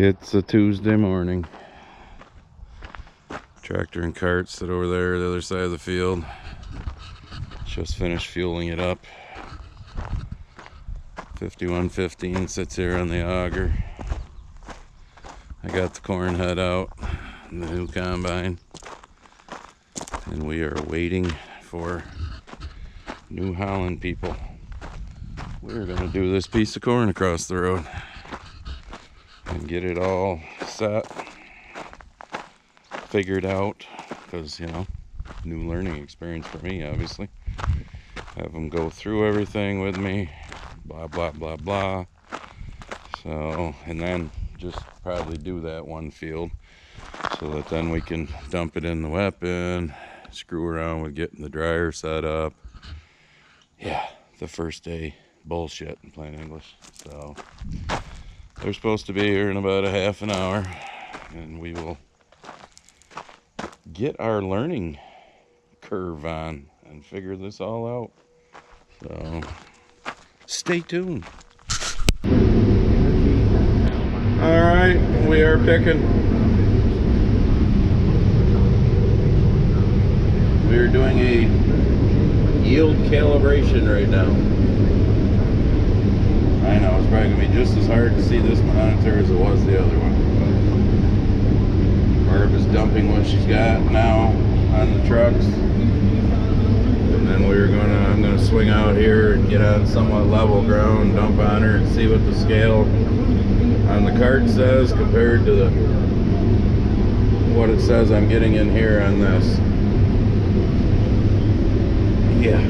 It's a Tuesday morning. Tractor and cart sit over there, the other side of the field. Just finished fueling it up. 5115 sits here on the auger. I got the corn head out in the new combine. And we are waiting for New Holland people. We're gonna do this piece of corn across the road and get it all set, figured out, because, you know, new learning experience for me, obviously. Have them go through everything with me, blah, blah, blah, blah. So, and then just probably do that one field so that then we can dump it in the weapon, screw around with getting the dryer set up. Yeah, the first day bullshit in plain English. So they're supposed to be here in about a half an hour, and we will get our learning curve on and figure this all out. So stay tuned. All right, we are picking. We are doing a yield calibration right now. I know it's probably gonna be just as hard to see this monitor as it was the other one. Barb is dumping what she's got now on the trucks, and then I'm gonna swing out here and get on somewhat level ground, dump on her, and see what the scale on the cart says compared to what it says I'm getting in here on this. Yeah.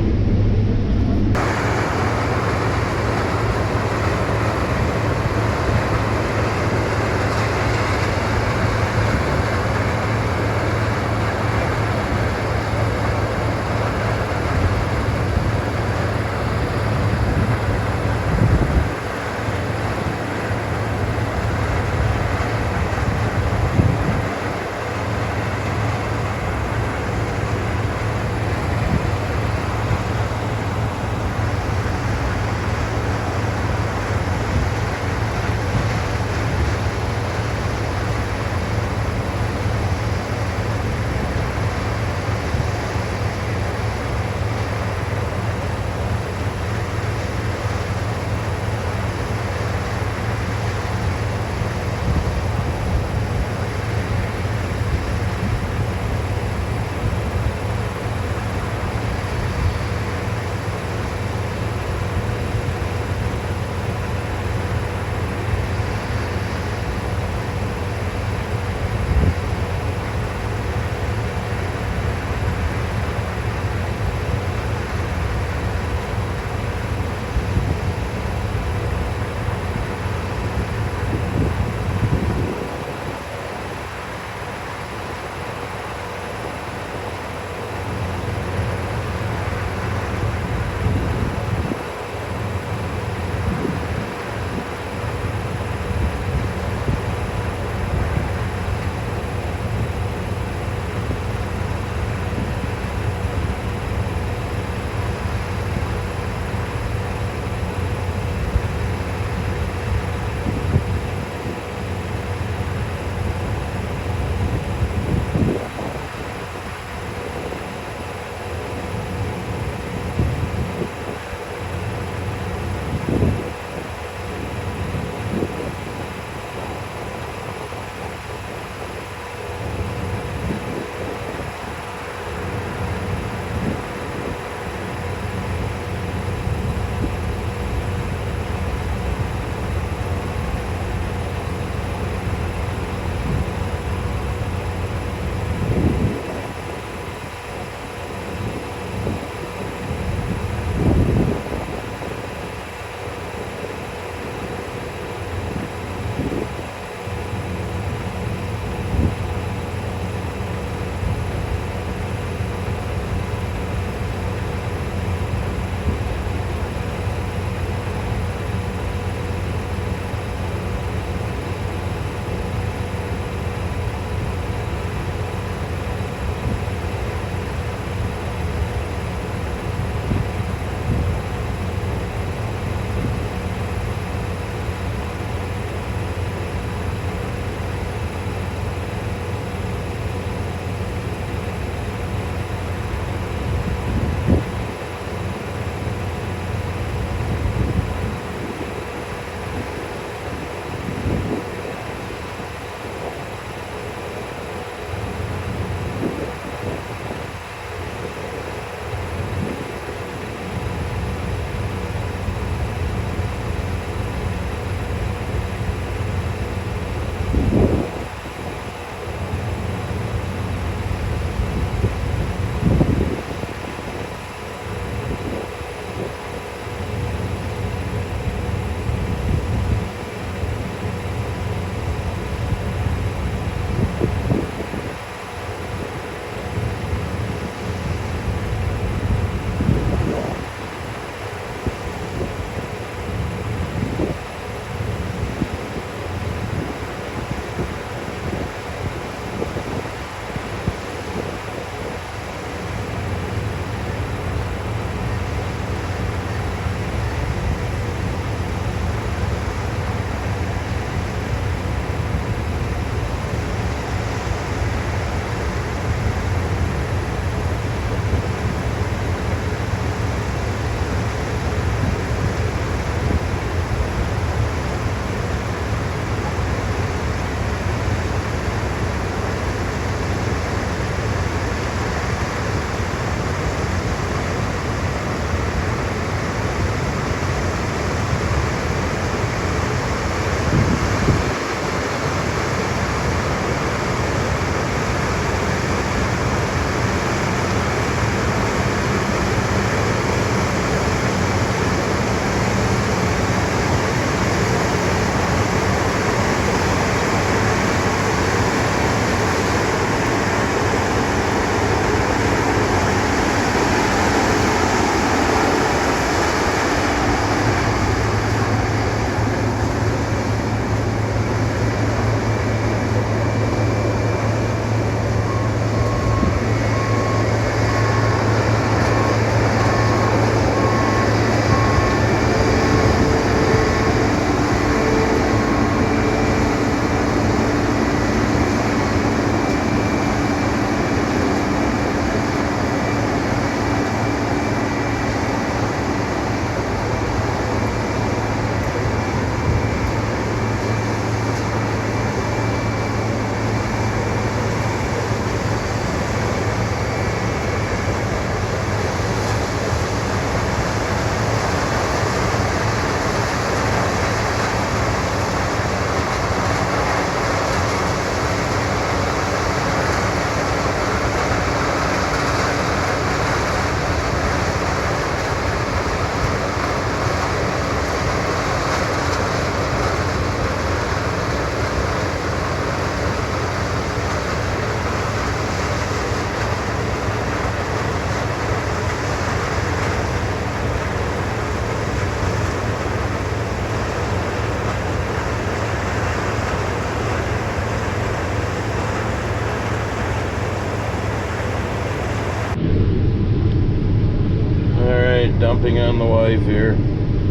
Alright, dumping on the wife here,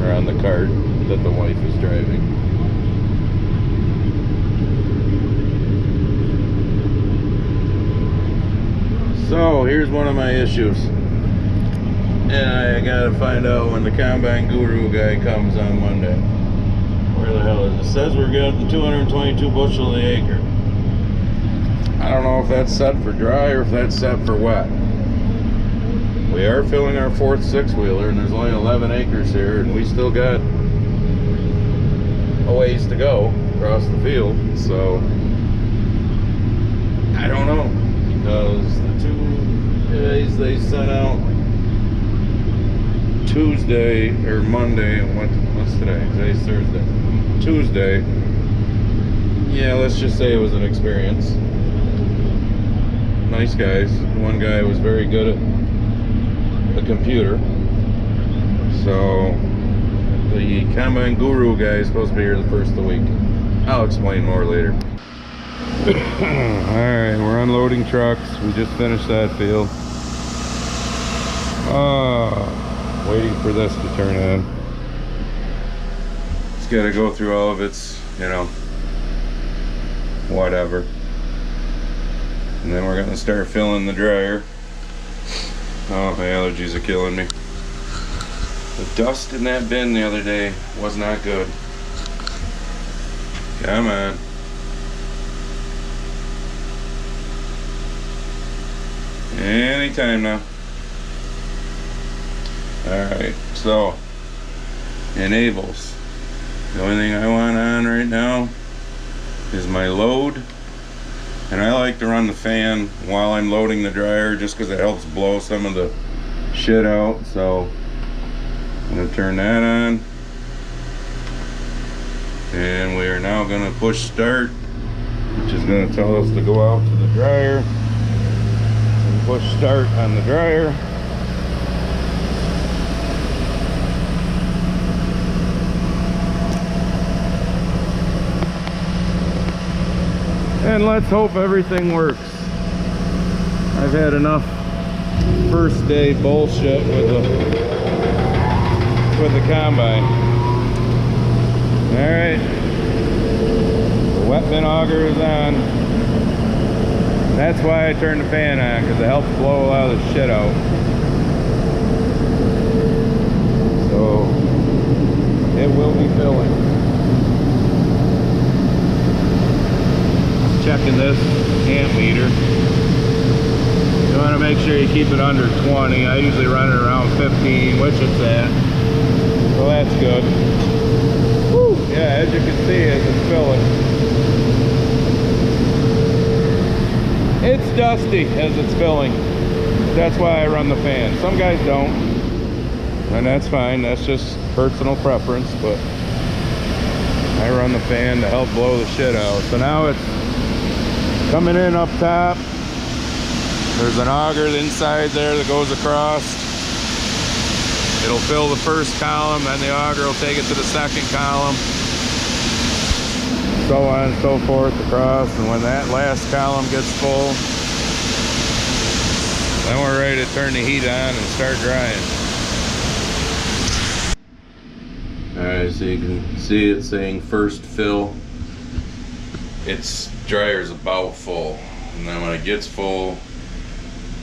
or on the cart that the wife is driving. So here's one of my issues, and I gotta find out when the combine guru guy comes on Monday. Where the hell is it? It says we're getting 222 bushel an acre. I don't know if that's set for dry or if that's set for wet. We are filling our fourth six-wheeler, and there's only 11 acres here, and we still got a ways to go across the field. So I don't know, because the 2 days they sent out Tuesday or Monday, what's today? Today's Thursday. Tuesday. Yeah, let's just say it was an experience. Nice guys. One guy was very good at the computer. So the combine guru guy is supposed to be here the first of the week. I'll explain more later. Alright, we're unloading trucks. We just finished that field. Waiting for this to turn on. It's got to go through all of its, you know, whatever. And then we're going to start filling the dryer. Oh, my allergies are killing me. The dust in that bin the other day was not good. Come on. Anytime now. Alright, so enables. The only thing I want on right now is my load. And I like to run the fan while I'm loading the dryer just because it helps blow some of the shit out. So I'm going to turn that on. And we are now going to push start, which is going to tell us to go out to the dryer and push start on the dryer. And let's hope everything works. I've had enough first day bullshit with the combine. Alright. The wet bin auger is on. That's why I turned the fan on, because it helps blow a lot of the shit out. So it will be filling. Checking this amp meter. You want to make sure you keep it under 20. I usually run it around 15, which it's at. So that's good. Woo! Yeah, as you can see, as it's filling. It's dusty as it's filling. That's why I run the fan. Some guys don't. And that's fine. That's just personal preference, but I run the fan to help blow the shit out. So now it's coming in up top. There's an auger inside there that goes across. It'll fill the first column, then the auger will take it to the second column. So on and so forth across. And when that last column gets full, then we're ready to turn the heat on and start drying. Alright, so you can see it saying first fill. Its dryer's about full, and then when it gets full,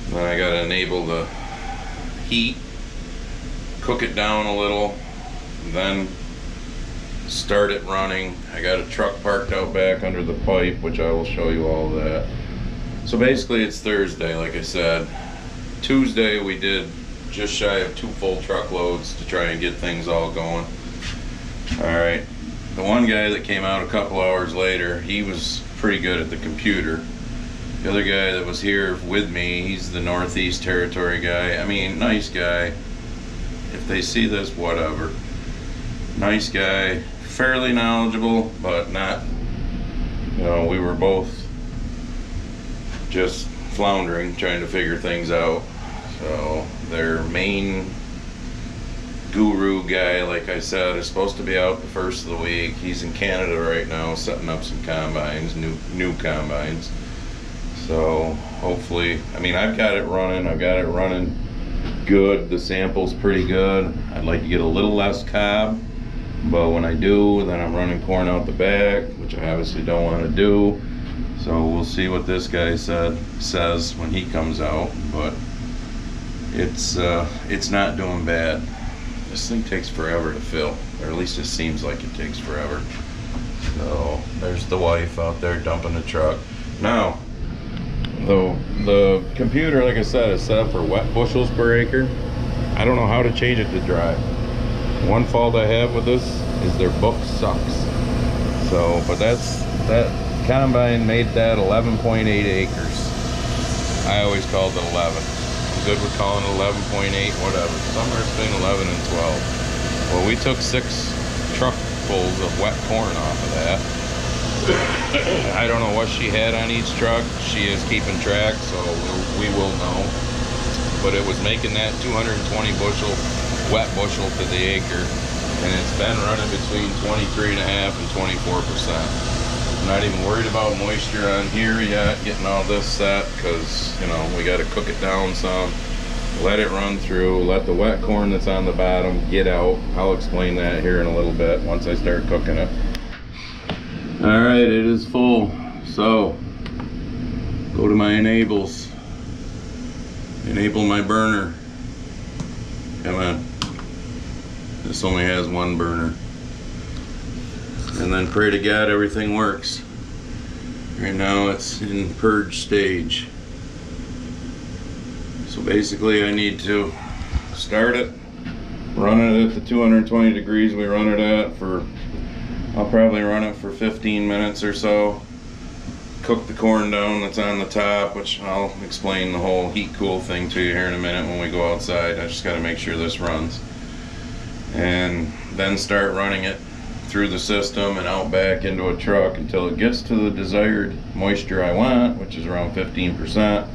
then I gotta enable the heat, cook it down a little, then start it running. I got a truck parked out back under the pipe, which I will show you all of that. So basically it's Thursday, like I said. Tuesday we did just shy of 2 full truckloads to try and get things all going. Alright, the one guy that came out a couple hours later, he was pretty good at the computer. The other guy that was here with me, he's the Northeast Territory guy. I mean, nice guy. If they see this, whatever. Nice guy, fairly knowledgeable, but not, you know, we were both just floundering, trying to figure things out. So their main guru guy, like I said, is supposed to be out the first of the week. He's in Canada right now setting up some combines, new combines. So hopefully, I mean, I've got it running good. The sample's pretty good. I'd like to get a little less cob, but when I do, then I'm running corn out the back, which I obviously don't want to do. So we'll see what this guy says when he comes out, but it's not doing bad. This thing takes forever to fill, or at least it seems like it takes forever. So there's the wife out there dumping the truck. Now, the computer, like I said, is set up for wet bushels per acre. I don't know how to change it to dry. One fault I have with this is their book sucks. So, but that combine made that 11.8 acres. I always called it 11. I'm good with calling it 11.8, whatever. Somewhere between 11 and 12. Well, we took 6 truckfuls of wet corn off of that. I don't know what she had on each truck. She is keeping track, so we will know. But it was making that 220 bushel, wet bushel to the acre, and it's been running between 23.5 and 24%. I'm not even worried about moisture on here yet, getting all this set, because, you know, we got to cook it down some, let it run through, let the wet corn that's on the bottom get out. I'll explain that here in a little bit once I start cooking it. All right, it is full. So go to my enables. Enable my burner. Come on. This only has one burner. And then pray to God everything works. Right now it's in purge stage. So basically I need to start it, run it at the 220 degrees we run it at for, I'll probably run it for 15 minutes or so. Cook the corn down that's on the top, which I'll explain the whole heat cool thing to you here in a minute when we go outside. I just got to make sure this runs. And then start running it through the system and out back into a truck until it gets to the desired moisture I want, which is around 15%.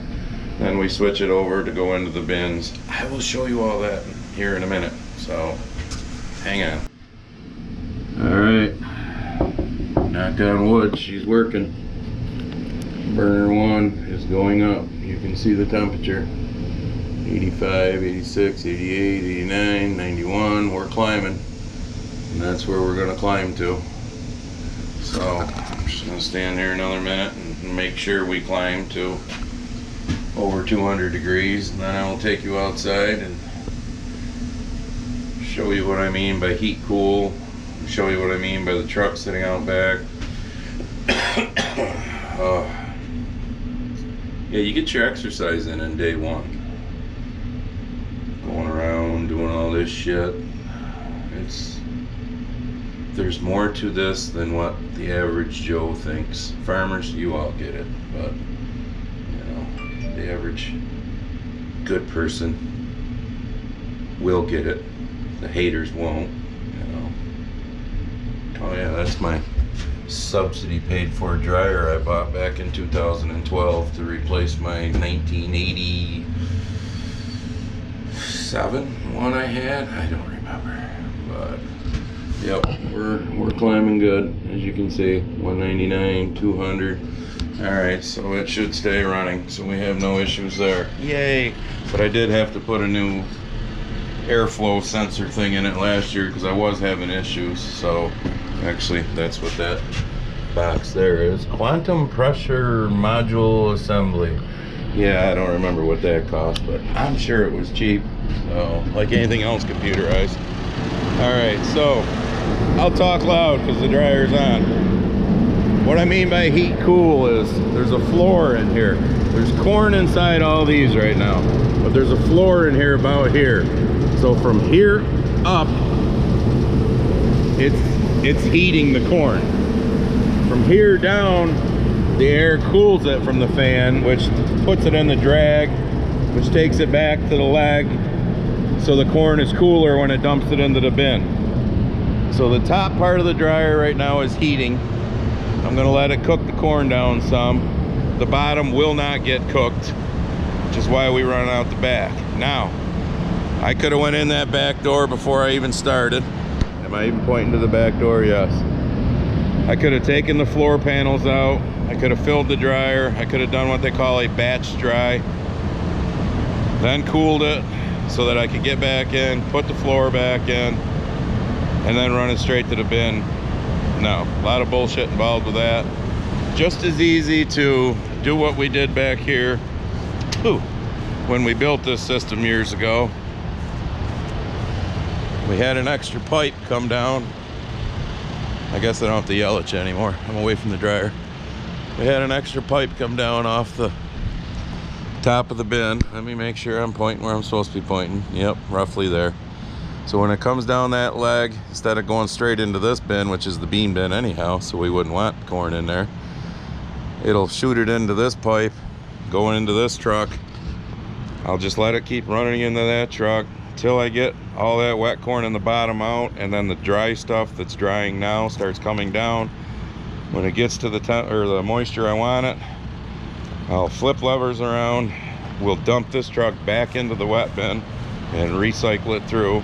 Then we switch it over to go into the bins. I will show you all that here in a minute, so hang on. Alright, knock on wood, she's working. Burner 1 is going up. You can see the temperature. 85, 86, 88, 89, 91, we're climbing. And that's where we're gonna climb to. So, I'm just gonna stand here another minute and make sure we climb to over 200 degrees, and then I will take you outside and show you what I mean by heat cool, show you what I mean by the truck sitting out back. Yeah, you get your exercise in day one. Going around doing all this shit. There's more to this than what the average Joe thinks. Farmers, you all get it, but you know, the average good person will get it. The haters won't, you know. Oh yeah, that's my subsidy paid for dryer I bought back in 2012 to replace my 1987 one I had. I don't remember, but yep, we're climbing good, as you can see. 199, 200. All right, so it should stay running, so we have no issues there. Yay! But I did have to put a new airflow sensor thing in it last year because I was having issues. So actually, that's what that box there is. Quantum pressure module assembly. Yeah, I don't remember what that cost, but I'm sure it was cheap. So, like anything else computerized. All right, so I'll talk loud because the dryer's on. What I mean by heat cool is there's a floor in here. There's corn inside all these right now, but there's a floor in here about here. So from here up, it's heating the corn. From here down, the air cools it from the fan, which puts it in the drag, which takes it back to the leg, so the corn is cooler when it dumps it into the bin. So the top part of the dryer right now is heating. I'm gonna let it cook the corn down some. The bottom will not get cooked, which is why we run out the back. Now, I could have went in that back door before I even started. Am I even pointing to the back door? Yes. I could have taken the floor panels out. I could have filled the dryer. I could have done what they call a batch dry. Then cooled it, so that I could get back in, put the floor back in, and then run it straight to the bin. No, a lot of bullshit involved with that. Just as easy to do what we did back here when we built this system years ago. We had an extra pipe come down. I guess I don't have to yell at you anymore. I'm away from the dryer. We had an extra pipe come down off the top of the bin. Let me make sure I'm pointing where I'm supposed to be pointing. Yep, roughly there. So when it comes down that leg, instead of going straight into this bin, which is the bean bin anyhow, so we wouldn't want corn in there, it'll shoot it into this pipe, going into this truck. I'll just let it keep running into that truck till I get all that wet corn in the bottom out, and then the dry stuff that's drying now starts coming down. When it gets to the moisture I want it, I'll flip levers around. We'll dump this truck back into the wet bin and recycle it through.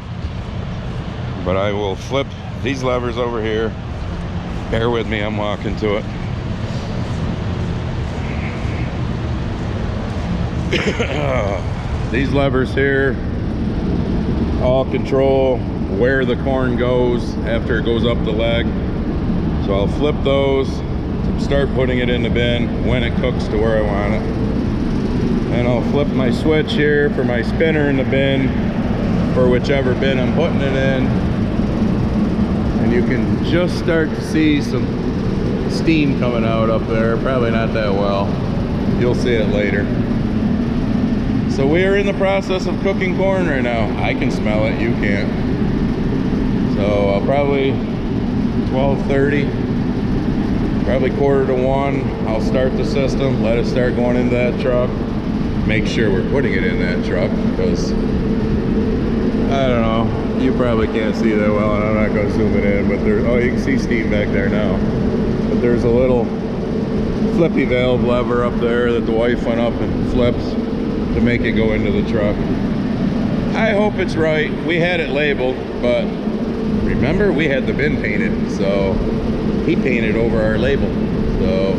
But I will flip these levers over here. Bear with me, I'm walking to it. These levers here all control where the corn goes after it goes up the leg. So I'll flip those, start putting it in the bin when it cooks to where I want it. And I'll flip my switch here for my spinner in the bin for whichever bin I'm putting it in. And you can just start to see some steam coming out up there. Probably not that well. You'll see it later. So we are in the process of cooking corn right now. I can smell it, you can't. So I'll probably 12:30, probably 1:45, I'll start the system, let it start going into that truck. Make sure we're putting it in that truck, because I don't know, you probably can't see that well, and I'm not going to zoom it in, but there's, oh, you can see steam back there now. But there's a little flippy valve lever up there that the wife went up and flips to make it go into the truck. I hope it's right. We had it labeled, but remember, we had the bin painted, so he painted over our label, so,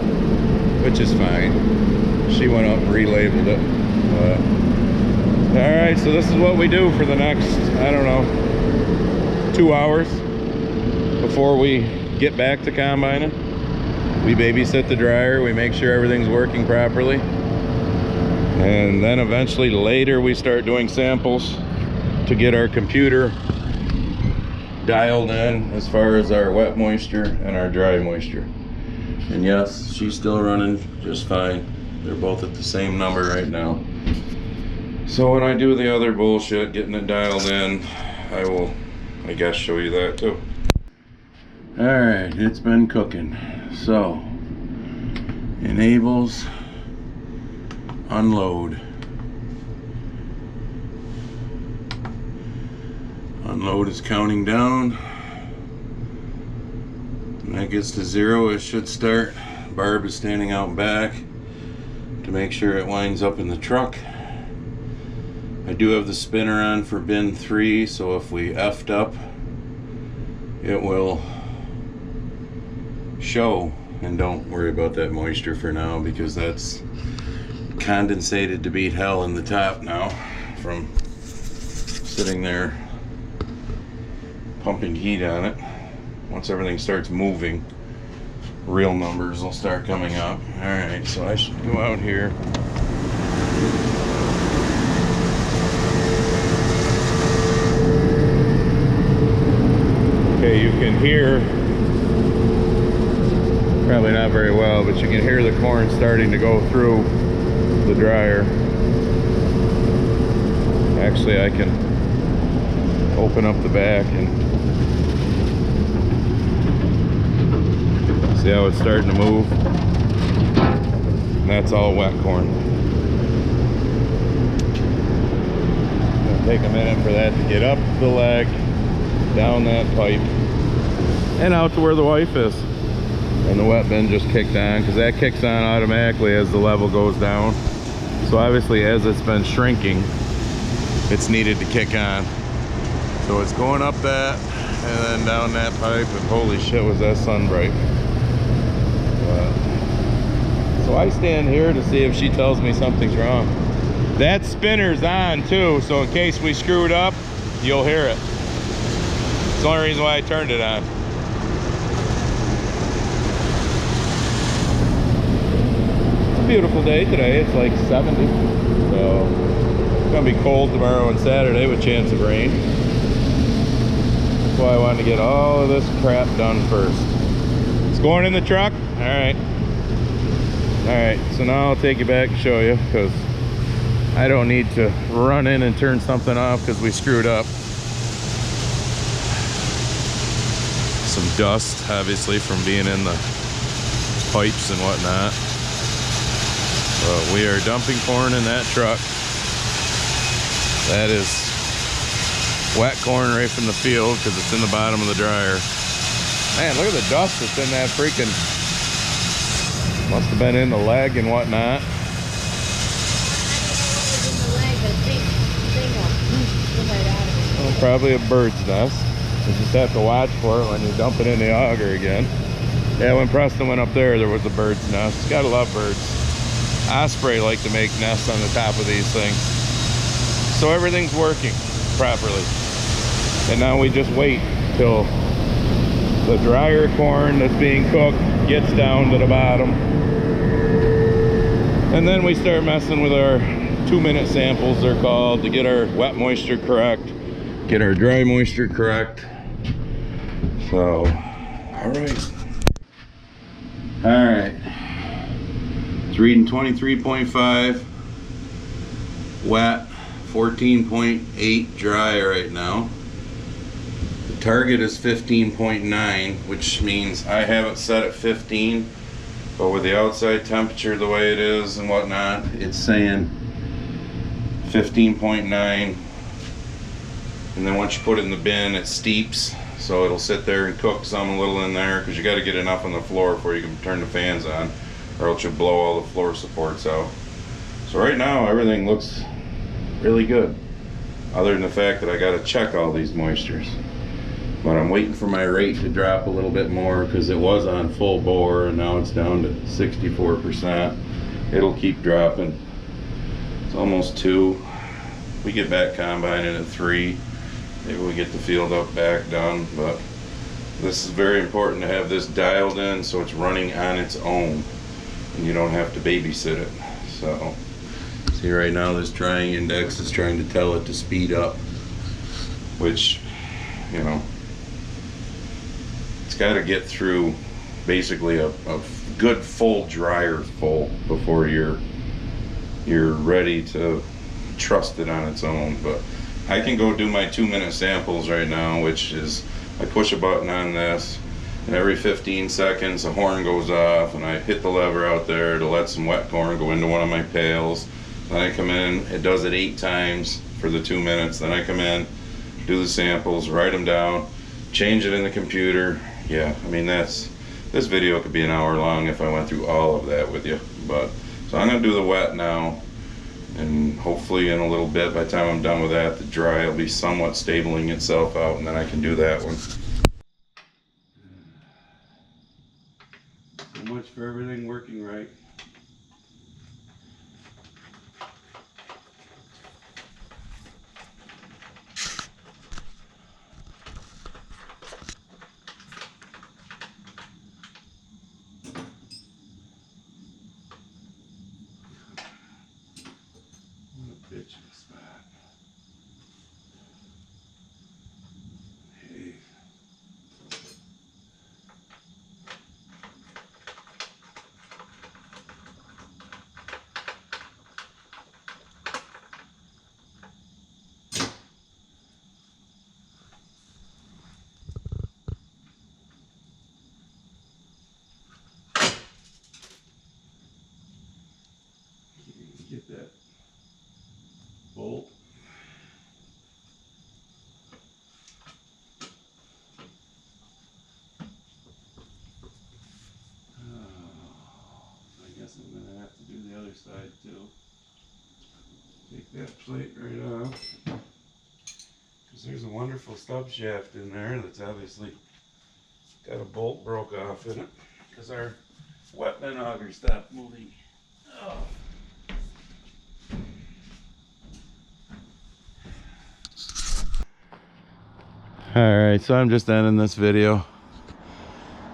which is fine. She went up and relabeled it. All right, so this is what we do for the next, I don't know, 2 hours before we get back to combining. We babysit the dryer, we make sure everything's working properly, and then eventually later we start doing samples to get our computer dialed in as far as our wet moisture and our dry moisture. And yes, she's still running just fine. They're both at the same number right now. So when I do the other bullshit, getting it dialed in, I will, I guess, show you that too. All right, it's been cooking. So, enables, unload. Unload is counting down. When that gets to 0, it should start. Barb is standing out back to make sure it winds up in the truck. I do have the spinner on for bin 3, so if we effed up, it will show. And don't worry about that moisture for now, because that's condensated to beat hell in the top now from sitting there pumping heat on it. Once everything starts moving, real numbers will start coming up. All right, so I should go out here. Okay, you can hear, probably not very well, but you can hear the corn starting to go through the dryer. Actually, I can open up the back and see how it's starting to move. And that's all wet corn. It'll take a minute for that to get up the leg, down that pipe, and out to where the wife is. And the wet bin just kicked on, because that kicks on automatically as the level goes down. So obviously, as it's been shrinking, it's needed to kick on. So it's going up that and then down that pipe, and holy shit, was that sun bright. So I stand here to see if she tells me something's wrong. That spinner's on too, so in case we screwed up, you'll hear it. It's the only reason why I turned it on. It's a beautiful day today. It's like 70. So it's gonna be cold tomorrow and Saturday with chance of rain. That's why I wanted to get all of this crap done first. It's going in the truck? Alright. Alright, so now I'll take you back and show you, because I don't need to run in and turn something off because we screwed up. Some dust, obviously, from being in the pipes and whatnot. But we are dumping corn in that truck. That is wet corn right from the field because it's in the bottom of the dryer. Man, look at the dust that's in that freaking... Must have been in the leg and whatnot. Well, probably a bird's nest. You just have to watch for it when you dump it in the auger again. Yeah, when Preston went up there, there was a bird's nest. Gotta love birds. Osprey like to make nests on the top of these things. So everything's working properly. And now we just wait till the drier corn that's being cooked gets down to the bottom. And then we start messing with our 2-minute samples, they're called, to get our wet moisture correct, get our dry moisture correct. So, all right, it's reading 23.5 wet, 14.8 dry right now. The target is 15.9, which means I have it set at 15, but with the outside temperature the way it is and whatnot, it's saying 15.9, and then once you put it in the bin, it steeps, so it'll sit there and cook some a little in there, because you got to get enough on the floor before you can turn the fans on, or else you'll blow all the floor supports out. So right now everything looks really good, other than the fact that I got to check all these moistures. But I'm waiting for my rate to drop a little bit more, because it was on full bore and now it's down to 64%. It'll keep dropping. It's almost 2. We get back combining at 3. Maybe we get the field up back done, but this is very important to have this dialed in so it's running on its own and you don't have to babysit it. So see, right now this drying index is trying to tell it to speed up, which, you know, it's got to get through basically a good full dryer full before you're ready to trust it on its own. But I can go do my 2-minute samples right now, which is I push a button on this, and every 15 seconds a horn goes off, and I hit the lever out there to let some wet corn go into one of my pails. Then I come in, it does it 8 times for the 2 minutes. Then I come in, do the samples, write them down, change it in the computer. Yeah, I mean, this video could be an hour long if I went through all of that with you. But so I'm gonna do the wet now, and hopefully in a little bit, by the time I'm done with that, the dry will be somewhat stabling itself out, and then I can do that one. So much for everything working right. Bitchin' spot. Hey. Get that bolt. I guess I'm gonna have to do the other side too. Take that plate right off, because there's a wonderful stub shaft in there that's obviously got a bolt broke off in it, because our wet bin auger stopped moving. Oh. Alright, so I'm just ending this video.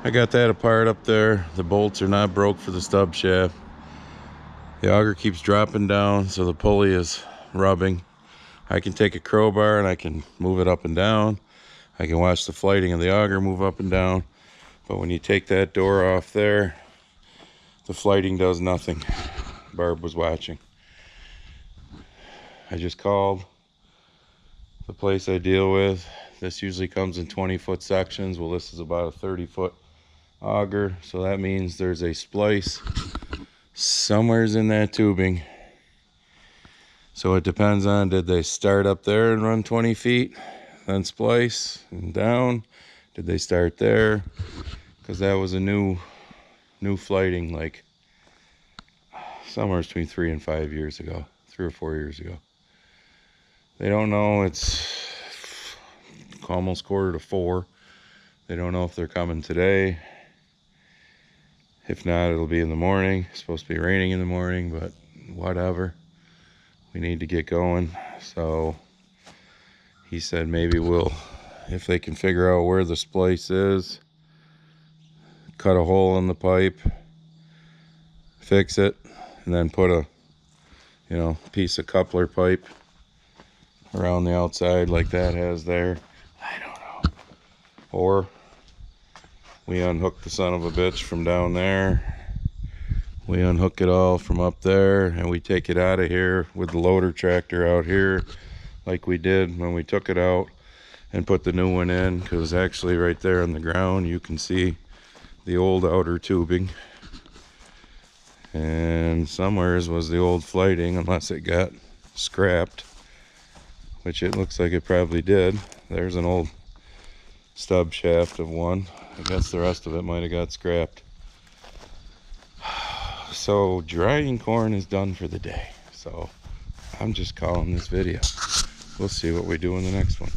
I got that apart up there. The bolts are not broke for the stub shaft. The auger keeps dropping down, so the pulley is rubbing. I can take a crowbar and I can move it up and down. I can watch the flighting of the auger move up and down. But when you take that door off there, the flighting does nothing. Barb was watching. I just called the place I deal with. This usually comes in 20-foot sections. Well, this is about a 30-foot auger, so that means there's a splice somewhere's in that tubing. So it depends on, did they start up there and run 20 feet, then splice and down? Did they start there? Because that was a new flighting, like somewhere between 3 and 5 years ago, 3 or 4 years ago. They don't know. It's almost 3:45. They don't know if they're coming today. If not, it'll be in the morning. It's supposed to be raining in the morning, but whatever. We need to get going. So he said maybe we'll, if they can figure out where the splice is, cut a hole in the pipe, fix it, and then put a, piece of coupler pipe around the outside like that has there. I don't know. Or we unhook the son of a bitch from down there. We unhook it all from up there and we take it out of here with the loader tractor out here like we did when we took it out and put the new one in, because actually right there on the ground you can see the old outer tubing, and somewheres was the old flighting, unless it got scrapped, which it looks like it probably did. There's an old stub shaft of one. I guess the rest of it might have got scrapped. So drying corn is done for the day. So I'm just calling this video. We'll see what we do in the next one.